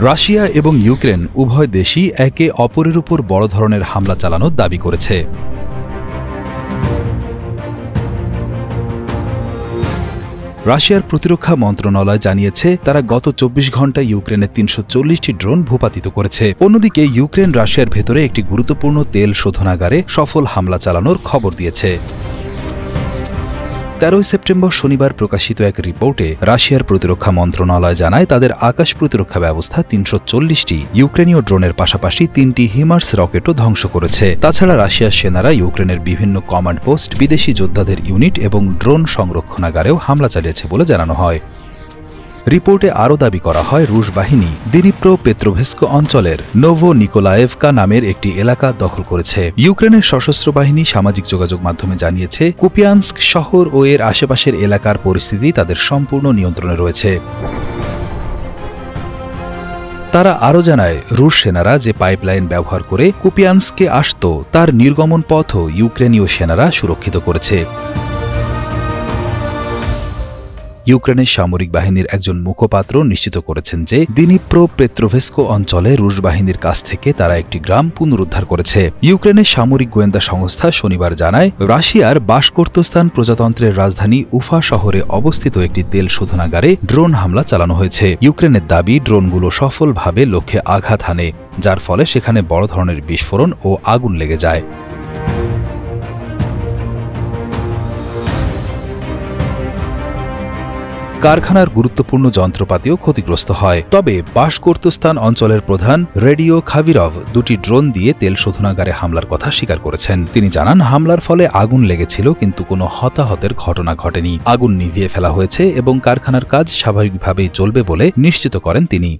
Russia এবং Ukraine উভয় দেশই একে অপরের উপর বড় ধরনের হামলা চালানোর দাবি করেছে। রাশিয়ার প্রতিরক্ষা মন্ত্রণালয় জানিয়েছে তারা গত ২৪ ঘণ্টায় ইউক্রেনের ৩৪০টি ড্রোন ভূপাতিত করেছে। অন্যদিকে ইউক্রেন রাশিয়ার ভেতরে একটি গুরুত্বপূর্ণ তেল শোধনাগারে সফল হামলা চালানোর খবর দিয়েছে। ১৩ সেপ্টেম্বর শনিবার প্রকাশিত এক রিপোর্টে রাশিয়ার প্রতিরক্ষা মন্ত্রণালয় জানায় তাদের আকাশ প্রতিরক্ষা ব্যবস্থা ৩৪০টি ইউক্রেনীয় ড্রোনের পাশাপাশি ৩টি হিমার্স রকেটও ধ্বংস করেছে। তাছাড়া রাশিয়ার সেনারা ইউক্রেনের বিভিন্ন কমান্ড পোস্ট, বিদেশি যোদ্ধাদের ইউনিট এবং ড্রোন সংরক্ষণাগারেও হামলা চালিয়েছে বলে জানানো হয়। রিপোর্টে আরও দাবি করা হয় রুশ বাহিনী দিনিপ্রো পেত্রোভেস্ক অঞ্চলের নোভো নিকোলায়েভকা নামের একটি এলাকা দখল করেছে। ইউক্রেনের সশস্ত্র বাহিনী সামাজিক যোগাযোগ মাধ্যমে জানিয়েছে কুপিয়ানস্ক শহর ও এর আশেপাশের এলাকার পরিস্থিতি তাদের সম্পূর্ণ নিয়ন্ত্রণে রয়েছে। তারা আরও জানায় রুশ সেনারা যে পাইপলাইন ব্যবহার করে কুপিয়ানস্কে আসত তার নির্গমন পথও ইউক্রেনীয় সেনারা সুরক্ষিত করেছে। ইউক্রেনের সামরিক বাহিনীর একজন মুখপাত্র নিশ্চিত করেছেন যে দিনিপ্রো পেত্রোভেস্ক অঞ্চলে রুশ বাহিনীর কাছ থেকে তারা একটি গ্রাম পুনরুদ্ধার করেছে। ইউক্রেনের সামরিক গোয়েন্দা সংস্থা শনিবার জানায় রাশিয়ার বাশকর্তস্তান প্রজাতন্ত্রের রাজধানী উফা শহরে অবস্থিত একটি তেল শোধনাগারে ড্রোন হামলা চালানো হয়েছে। ইউক্রেনের দাবি ড্রোনগুলো সফলভাবে লক্ষ্যে আঘাত হানে, যার ফলে সেখানে বড় ধরনের বিস্ফোরণ ও আগুন লেগে যায়। কারখানার গুরুত্বপূর্ণ যন্ত্রপাতিও ক্ষতিগ্রস্ত হয়। তবে বাশকর্তস্তান অঞ্চলের প্রধান রেডিও খাবিরভ দুটি ড্রোন দিয়ে তেল শোধনাগারে হামলার কথা স্বীকার করেছেন। তিনি জানান হামলার ফলে আগুন লেগেছিল কিন্তু কোনো হতাহতের ঘটনা ঘটেনি। আগুন নিভিয়ে ফেলা হয়েছে এবং কারখানার কাজ স্বাভাবিকভাবেই চলবে বলে নিশ্চিত করেন তিনি।